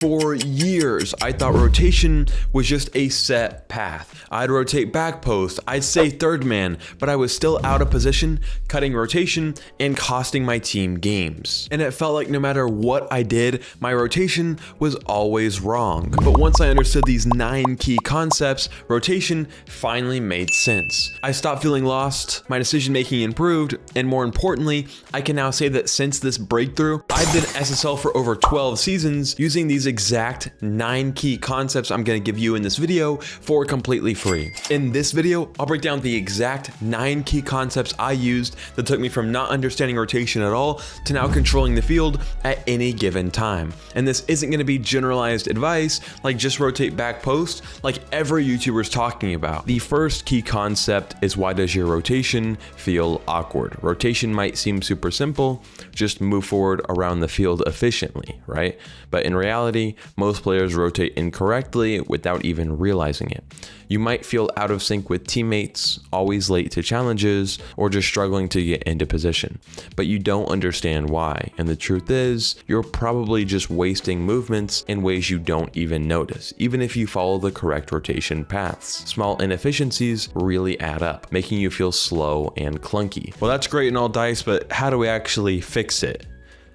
For years, I thought rotation was just a set path. I'd rotate back post, I'd stay third man, but I was still out of position, cutting rotation, and costing my team games. And it felt like no matter what I did, my rotation was always wrong. But once I understood these 9 key concepts, rotation finally made sense. I stopped feeling lost, my decision making improved, and more importantly, I can now say that since this breakthrough, I've been SSL for over 12 seasons using these exact 9 key concepts I'm going to give you in this video for completely free. In this video, I'll break down the exact 9 key concepts I used that took me from not understanding rotation at all to now controlling the field at any given time. And this isn't going to be generalized advice like just rotate back post like every YouTuber is talking about. The first key concept is, why does your rotation feel awkward? Rotation might seem super simple, just move forward around the field efficiently, right? But in reality, most players rotate incorrectly without even realizing it. You might feel out of sync with teammates, always late to challenges, or just struggling to get into position, but you don't understand why. And the truth is, you're probably just wasting movements in ways you don't even notice, even if you follow the correct rotation paths. Small inefficiencies really add up, making you feel slow and clunky. Well, that's great and all, Dice, but how do we actually fix it?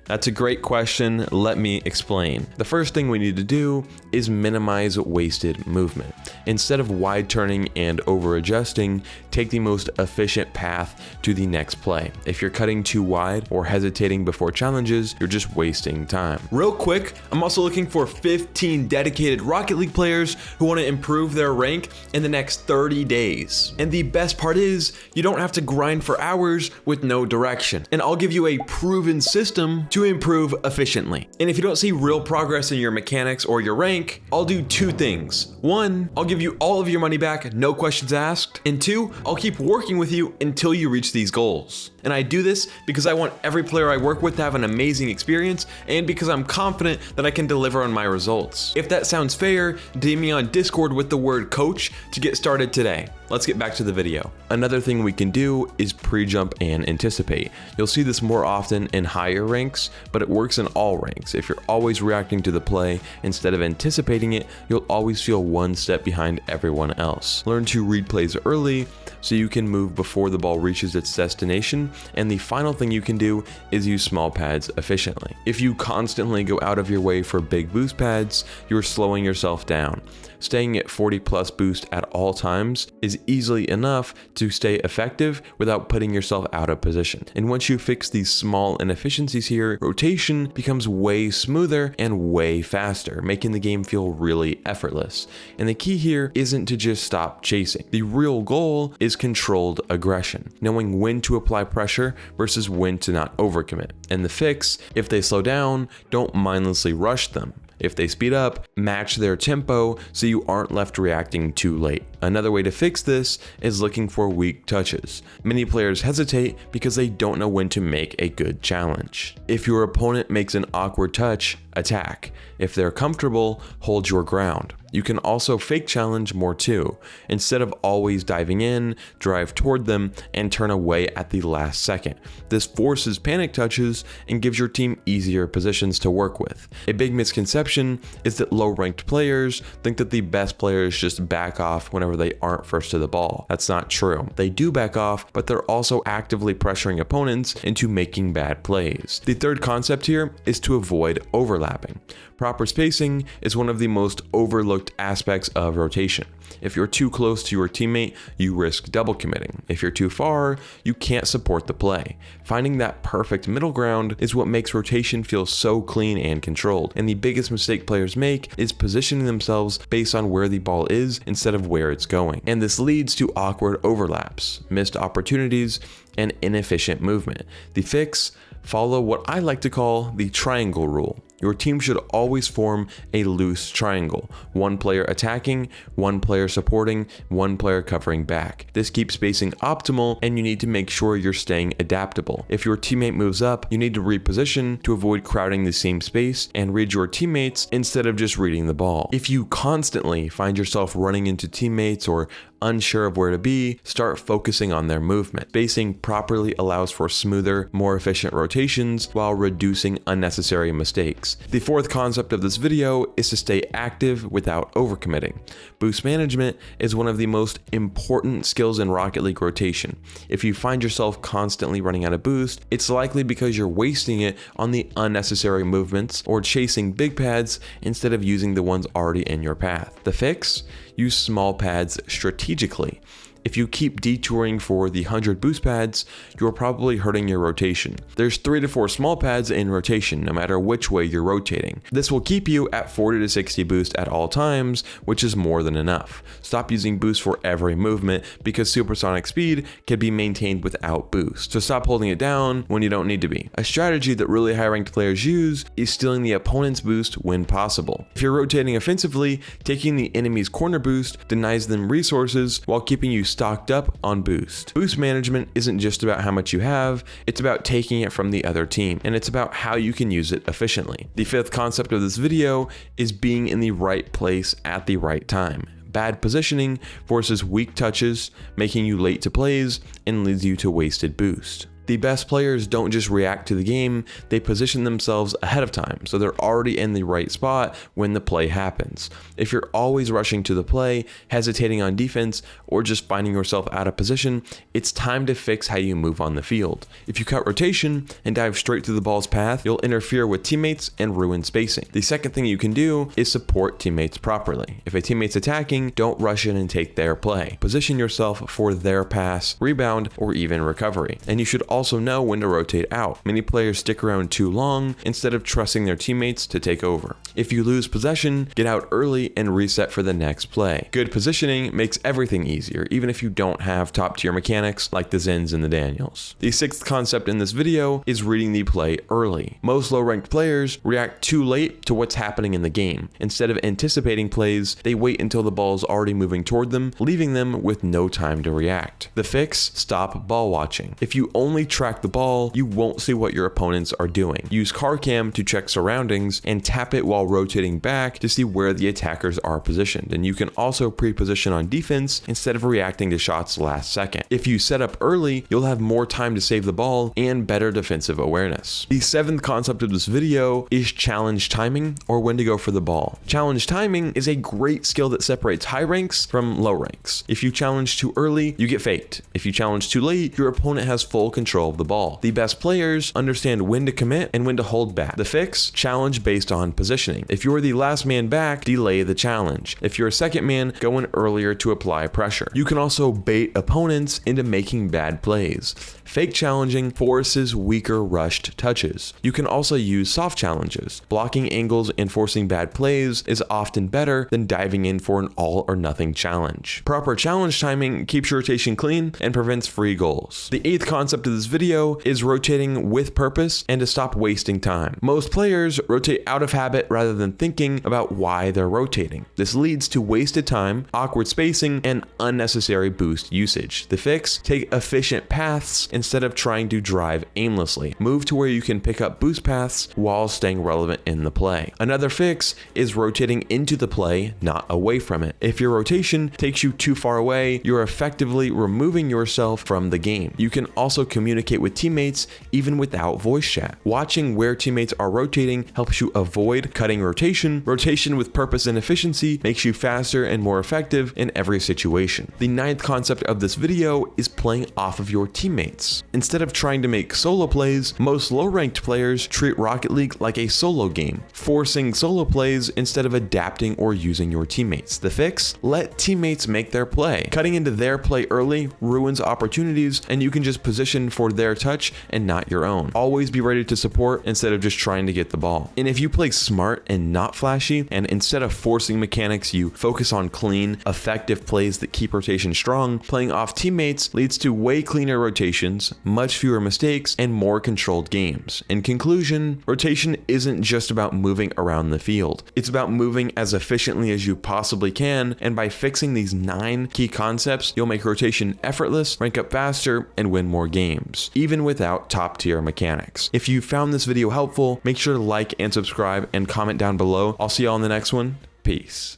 That's a great question. Let me explain. The first thing we need to do is minimize wasted movement. Instead of wide turning and over adjusting, take the most efficient path to the next play. If you're cutting too wide or hesitating before challenges, you're just wasting time. Real quick, I'm also looking for 15 dedicated Rocket League players who want to improve their rank in the next 30 days. And the best part is, you don't have to grind for hours with no direction. And I'll give you a proven system to improve efficiently. And if you don't see real progress in your mechanics or your rank, I'll do 2 things. 1, I'll give you all of your money back, no questions asked. And 2, I'll keep working with you until you reach these goals. And I do this because I want every player I work with to have an amazing experience, and because I'm confident that I can deliver on my results. If that sounds fair, DM me on Discord with the word coach to get started today. Let's get back to the video. Another thing we can do is pre-jump and anticipate. You'll see this more often in higher ranks, but it works in all ranks. If you're always reacting to the play instead of anticipating it, you'll always feel one step behind everyone else. Learn to read plays early so you can move before the ball reaches its destination. And the final thing you can do is use small pads efficiently. If you constantly go out of your way for big boost pads, you're slowing yourself down. Staying at 40+ boost at all times is easily enough to stay effective without putting yourself out of position. And once you fix these small inefficiencies here, rotation becomes way smoother and way faster, making the game feel really effortless. And the key here isn't to just stop chasing. The real goal is controlled aggression, knowing when to apply pressure versus when to not overcommit. And the fix, if they slow down, don't mindlessly rush them. If they speed up, match their tempo so you aren't left reacting too late. Another way to fix this is looking for weak touches. Many players hesitate because they don't know when to make a good challenge. If your opponent makes an awkward touch, attack. If they're comfortable, hold your ground. You can also fake challenge more too. Instead of always diving in, drive toward them and turn away at the last second. This forces panic touches and gives your team easier positions to work with. A big misconception is that low-ranked players think that the best players just back off whenever they aren't first to the ball. That's not true. They do back off, but they're also actively pressuring opponents into making bad plays. The third concept here is to avoid overlapping. Proper spacing is one of the most overlooked aspects of rotation. If you're too close to your teammate, you risk double committing. If you're too far, you can't support the play. Finding that perfect middle ground is what makes rotation feel so clean and controlled. And the biggest mistake players make is positioning themselves based on where the ball is instead of where it's going. And this leads to awkward overlaps, missed opportunities, and inefficient movement. The fix: follow what I like to call the triangle rule. Your team should always form a loose triangle. One player attacking, one player supporting, one player covering back. This keeps spacing optimal, and you need to make sure you're staying adaptable. If your teammate moves up, you need to reposition to avoid crowding the same space and read your teammates instead of just reading the ball. If you constantly find yourself running into teammates or unsure of where to be, start focusing on their movement. Spacing properly allows for smoother, more efficient rotations while reducing unnecessary mistakes. The fourth concept of this video is to stay active without overcommitting. Boost management is one of the most important skills in Rocket League rotation. If you find yourself constantly running out of boost, it's likely because you're wasting it on the unnecessary movements or chasing big pads instead of using the ones already in your path. The fix? Use small pads strategically. If you keep detouring for the 100 boost pads, you're probably hurting your rotation. There's 3 to 4 small pads in rotation, no matter which way you're rotating. This will keep you at 40 to 60 boost at all times, which is more than enough. Stop using boost for every movement because supersonic speed can be maintained without boost. So stop holding it down when you don't need to be. A strategy that really high ranked players use is stealing the opponent's boost when possible. If you're rotating offensively, taking the enemy's corner boost denies them resources while keeping you stocked up on boost. Boost management isn't just about how much you have, it's about taking it from the other team, and it's about how you can use it efficiently. The fifth concept of this video is being in the right place at the right time. Bad positioning forces weak touches, making you late to plays, and leads you to wasted boost. The best players don't just react to the game, they position themselves ahead of time, so they're already in the right spot when the play happens. If you're always rushing to the play, hesitating on defense, or just finding yourself out of position, it's time to fix how you move on the field. If you cut rotation and dive straight through the ball's path, you'll interfere with teammates and ruin spacing. The second thing you can do is support teammates properly. If a teammate's attacking, don't rush in and take their play. Position yourself for their pass, rebound, or even recovery. And you should also know when to rotate out. Many players stick around too long instead of trusting their teammates to take over. If you lose possession, get out early and reset for the next play. Good positioning makes everything easier, even if you don't have top tier mechanics like the Zens and the Daniels. The sixth concept in this video is reading the play early. Most low ranked players react too late to what's happening in the game. Instead of anticipating plays, they wait until the ball is already moving toward them, leaving them with no time to react. The fix? Stop ball watching. If you only track the ball, you won't see what your opponents are doing. Use car cam to check surroundings and tap it while rotating back to see where the attackers are positioned. And you can also pre-position on defense instead of reacting to shots last second. If you set up early, you'll have more time to save the ball and better defensive awareness. The seventh concept of this video is challenge timing, or when to go for the ball. Challenge timing is a great skill that separates high ranks from low ranks. If you challenge too early, you get faked. If you challenge too late, your opponent has full control of the ball. The best players understand when to commit and when to hold back. The fix? Challenge based on positioning. If you're the last man back, delay the challenge. If you're a second man, go in earlier to apply pressure. You can also bait opponents into making bad plays. Fake challenging forces weaker rushed touches. You can also use soft challenges. Blocking angles and forcing bad plays is often better than diving in for an all or nothing challenge. Proper challenge timing keeps your rotation clean and prevents free goals. The eighth concept of this video is rotating with purpose and to stop wasting time. Most players rotate out of habit rather than thinking about why they're rotating. This leads to wasted time, awkward spacing, and unnecessary boost usage. The fix? Take efficient paths instead of trying to drive aimlessly. Move to where you can pick up boost paths while staying relevant in the play. Another fix is rotating into the play, not away from it. If your rotation takes you too far away, you're effectively removing yourself from the game. You can also communicate with teammates even without voice chat. Watching where teammates are rotating helps you avoid cutting rotation. Rotation with purpose and efficiency makes you faster and more effective in every situation. The ninth concept of this video is playing off of your teammates. Instead of trying to make solo plays, most low-ranked players treat Rocket League like a solo game, forcing solo plays instead of adapting or using your teammates. The fix? Let teammates make their play. Cutting into their play early ruins opportunities, and you can just position for their touch and not your own. Always be ready to support instead of just trying to get the ball. And if you play smart and not flashy, and instead of forcing mechanics, you focus on clean, effective plays that keep rotation strong, playing off teammates leads to way cleaner rotations, much fewer mistakes, and more controlled games. In conclusion, rotation isn't just about moving around the field. It's about moving as efficiently as you possibly can, and by fixing these 9 key concepts, you'll make rotation effortless, rank up faster, and win more games, even without top tier mechanics. If you found this video helpful, make sure to like and subscribe and comment down below. I'll see y'all in the next one. Peace.